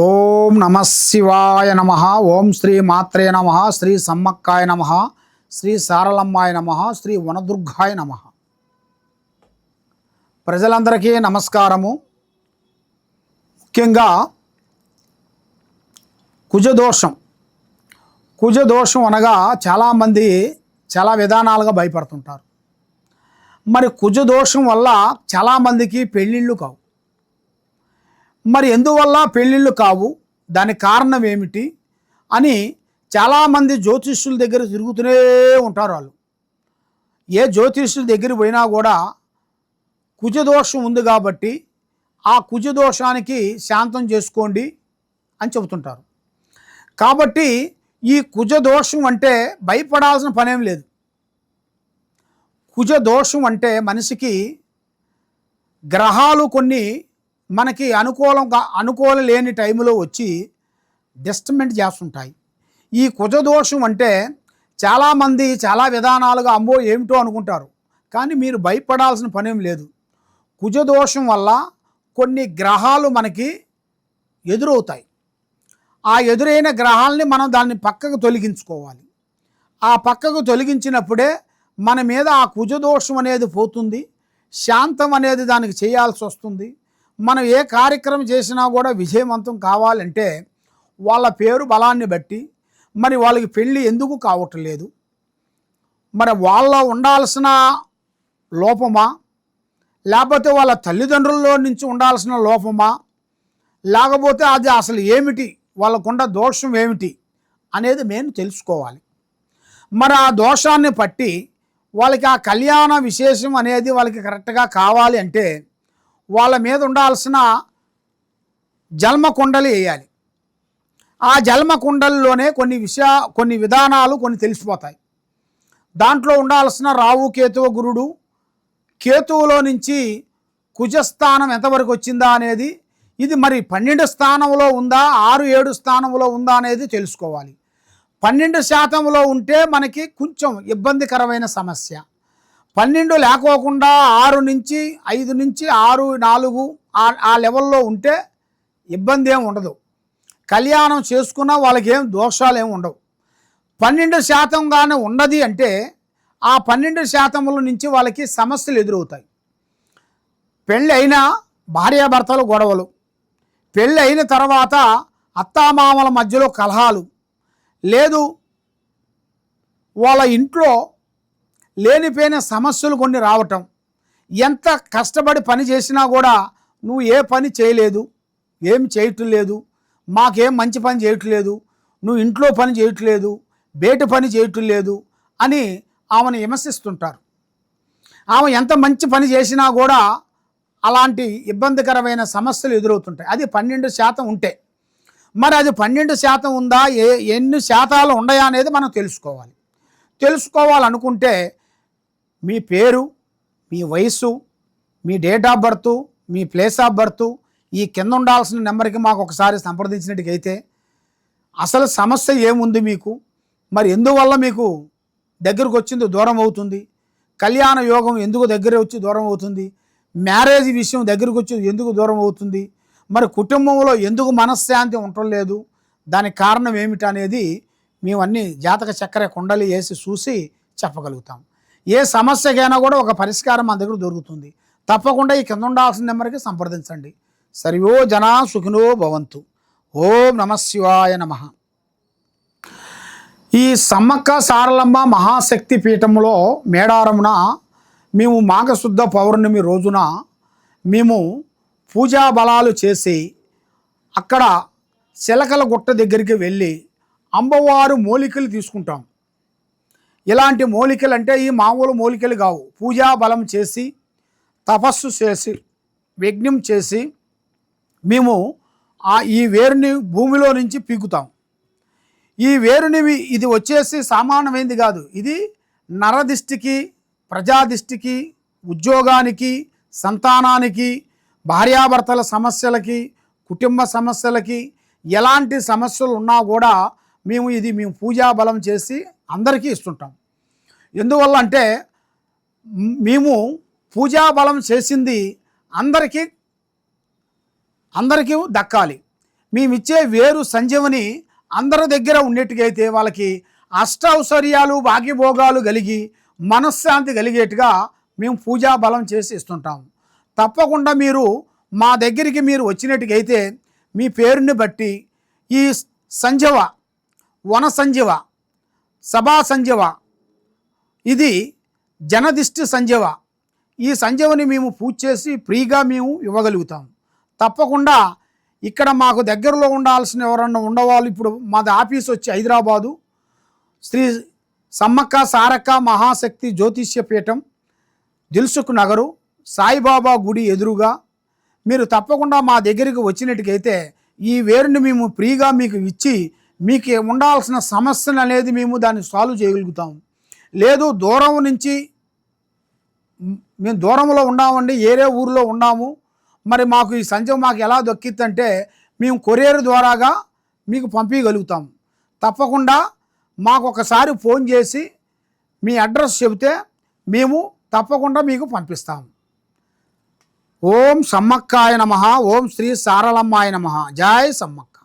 ఓం నమ శివాయ నమ. ఓం శ్రీ మాత్రే నమ. శ్రీ సమ్మక్కాయ నమ. శ్రీ సారలమ్మాయ నమ. శ్రీ వనదుర్గాయ నమ. ప్రజలందరికీ నమస్కారము. ముఖ్యంగా కుజదోషం అనగా చాలామంది చాలా విధానాలుగా భయపడుతుంటారు. మరి కుజదోషం వల్ల చాలామందికి పెళ్ళిళ్ళు కావు. మరి ఎందువల్ల పెళ్ళిళ్ళు కావు, దానికి కారణం ఏమిటి అని చాలామంది జ్యోతిష్యుల దగ్గర తిరుగుతూనే ఉంటారు. వాళ్ళు ఏ జ్యోతిష్యుల దగ్గర పోయినా కూడా కుజదోషం ఉంది కాబట్టి ఆ కుజదోషానికి శాంతం చేసుకోండి అని చెబుతుంటారు. కాబట్టి ఈ కుజదోషం అంటే భయపడాల్సిన పనేం లేదు. కుజదోషం అంటే మనిషికి గ్రహాలు కొన్ని మనకి అనుకూలం లేని టైంలో వచ్చి డిస్టర్బెంట్ చేస్తుంటాయి. ఈ కుజదోషం అంటే చాలామంది చాలా విధానాలుగా అమ్మో ఏమిటో అనుకుంటారు. కానీ మీరు భయపడాల్సిన పనేం లేదు. కుజదోషం వల్ల కొన్ని గ్రహాలు మనకి ఎదురవుతాయి. ఆ ఎదురైన గ్రహాలని మనం దాన్ని పక్కకు తొలగించుకోవాలి. ఆ పక్కకు తొలగించినప్పుడే మన మీద ఆ కుజదోషం అనేది పోతుంది. శాంతం అనేది దానికి చేయాల్సి వస్తుంది. మనం ఏ కార్యక్రమం చేసినా కూడా విజయవంతం కావాలంటే వాళ్ళ పేరు బలాన్ని బట్టి మరి వాళ్ళకి పెళ్ళి ఎందుకు కావటం లేదు, మరి వాళ్ళ ఉండాల్సిన లోపమా, లేకపోతే వాళ్ళ తల్లిదండ్రుల్లో నుంచి ఉండాల్సిన లోపమా, లేకపోతే అది అసలు ఏమిటి, వాళ్ళకున్న దోషం ఏమిటి అనేది మేము తెలుసుకోవాలి. మరి ఆ దోషాన్ని బట్టి వాళ్ళకి ఆ కళ్యాణ విశేషం అనేది వాళ్ళకి కరెక్ట్గా కావాలి అంటే వాళ్ళ మీద ఉండాల్సిన జన్మకుండలి వేయాలి. ఆ జన్మకుండలిలోనే కొన్ని విధానాలు కొన్ని తెలిసిపోతాయి. దాంట్లో ఉండాల్సిన రావు కేతువు గురుడు, కేతువులో నుంచి కుజస్థానం ఎంతవరకు వచ్చిందా అనేది, ఇది మరి 12 స్థానంలో ఉందా 6-7 స్థానంలో ఉందా అనేది తెలుసుకోవాలి. 12% ఉంటే మనకి కొంచెం ఇబ్బందికరమైన సమస్య. 12 లేకోకుండా 6 నుంచి 5 నుంచి 6, 4 ఆ లెవెల్లో ఉంటే ఇబ్బంది ఏమి ఉండదు. కళ్యాణం చేసుకున్నా వాళ్ళకి ఏం దోషాలు ఏమి ఉండవు. 12% ఉన్నది అంటే ఆ 12% నుంచి వాళ్ళకి సమస్యలు ఎదురవుతాయి. పెళ్ళి అయినా భార్యాభర్తలు గొడవలు, పెళ్ళి అయిన తర్వాత అత్తామామల మధ్యలో కలహాలు, లేదు వాళ్ళ ఇంట్లో లేనిపోయిన సమస్యలు కొన్ని రావటం, ఎంత కష్టపడి పని చేసినా కూడా నువ్వు ఏ పని చేయలేదు, ఏం చేయటం లేదు, మాకేం మంచి పని చేయటం లేదు, నువ్వు ఇంట్లో పని చేయట్లేదు, బయట పని చేయటం లేదు అని ఆమెను విమర్శిస్తుంటారు. ఆమె ఎంత మంచి పని చేసినా కూడా అలాంటి ఇబ్బందికరమైన సమస్యలు ఎదురవుతుంటాయి. అది 12% ఉంటే, మరి అది 12% ఉందా, ఎన్ని శాతాలు ఉన్నాయా అనేది మనం తెలుసుకోవాలనుకుంటే మీ పేరు, మీ వయసు, మీ డేట్ ఆఫ్ బర్త్, మీ ప్లేస్ ఆఫ్ బర్త్, ఈ కింద ఉండాల్సిన నెంబర్కి మాకు ఒకసారి సంప్రదించినట్టుకైతే అసలు సమస్య ఏముంది మీకు, మరి ఎందువల్ల మీకు దగ్గరకు వచ్చింది దూరం అవుతుంది, కళ్యాణ యోగం ఎందుకు దగ్గర వచ్చి దూరం అవుతుంది, మ్యారేజ్ విషయం దగ్గరకు వచ్చి ఎందుకు దూరం అవుతుంది, మరి కుటుంబంలో ఎందుకు మనశ్శాంతి ఉండటం లేదు, దానికి కారణం ఏమిటనేది మేము అన్ని జాతక చక్ర కుండలి వేసి చూసి చెప్పగలుగుతాం. ఏ సమస్యకైనా కూడా ఒక పరిష్కారం మన దగ్గర దొరుకుతుంది. తప్పకుండా ఈ కింద ఉండాల్సిన నెంబర్కి సంప్రదించండి. సర్వో జనా సుఖినో భవంతు. ఓం నమ శివాయ నమ. ఈ సమ్మక్క సారలమ్మ మహాశక్తి పీఠంలో మేడారమున మేము మాఘశుద్ధ పౌర్ణమి రోజున మేము పూజా బలాలు చేసి అక్కడ చిలకల గుట్ట దగ్గరికి వెళ్ళి అమ్మవారు మూలికలు తీసుకుంటాం. ఇలాంటి మూలికలు అంటే ఈ మామూలు మూలికలు కావు. పూజా బలం చేసి తపస్సు చేసి యజ్ఞం చేసి మేము ఈ వేరుని భూమిలో నుంచి పీకుతాం. ఈ వేరుని ఇది వచ్చేసి సామాన్యమైనది కాదు. ఇది నరదిష్టికి, ప్రజాదిష్టికి, ఉద్యోగానికి, సంతానానికి, భార్యాభర్తల సమస్యలకి, కుటుంబ సమస్యలకి, ఎలాంటి సమస్యలు ఉన్నా కూడా మేము పూజా బలం చేసి అందరికీ ఇస్తుంటాం. ఎందువల్ల అంటే మేము పూజా బలం చేసింది అందరికీ దక్కాలి. మేమిచ్చే వేరు సంజీవని అందరి దగ్గర ఉండేట్టుగైతే వాళ్ళకి అష్టౌశ్వర్యాలు భాగ్యభోగాలు కలిగి మనశ్శాంతి కలిగేట్టుగా మేము పూజా బలం చేసి ఇస్తుంటాము. తప్పకుండా మీరు మా దగ్గరికి మీరు వచ్చినట్టుగైతే మీ పేరుని బట్టి ఈ సంజీవ, వన సంజీవ, సభా సంజీవ, ఇది జనదిష్టి సంజీవ, ఈ సంజీవని మేము పూజ చేసి ఫ్రీగా మేము ఇవ్వగలుగుతాం. తప్పకుండా ఇక్కడ మాకు దగ్గరలో ఉండాల్సిన ఎవరన్నా ఉండవాళ్ళు, ఇప్పుడు మాది ఆఫీస్ వచ్చి హైదరాబాదు శ్రీ సమ్మక్క సారక్క మహాశక్తి జ్యోతిష్య పీఠం, దిల్సుఖ్ నగరు, సాయిబాబా గుడి ఎదురుగా మీరు తప్పకుండా మా దగ్గరికి వచ్చినట్టుకైతే ఈ వేరుని మేము ఫ్రీగా మీకు ఇచ్చి మీకు ఉండాల్సిన సమస్యలు అనేది మేము దాన్ని సాల్వ్ చేయగలుగుతాం. లేదు దూరం నుంచి మేము దూరంలో ఉన్నామండి, ఏరే ఊరిలో ఉన్నాము, మరి మాకు ఈ సంజయం మాకు ఎలా దొక్కిద్దంటే మేము కొరియర్ ద్వారాగా మీకు పంపించగలుగుతాం. తప్పకుండా మాకు ఒకసారి ఫోన్ చేసి మీ అడ్రస్ చెబితే మేము తప్పకుండా మీకు పంపిస్తాం. ఓం సమ్మక్కాయ నమః. ఓం శ్రీ సారలమ్మాయ నమః. జై సమ్మక్క.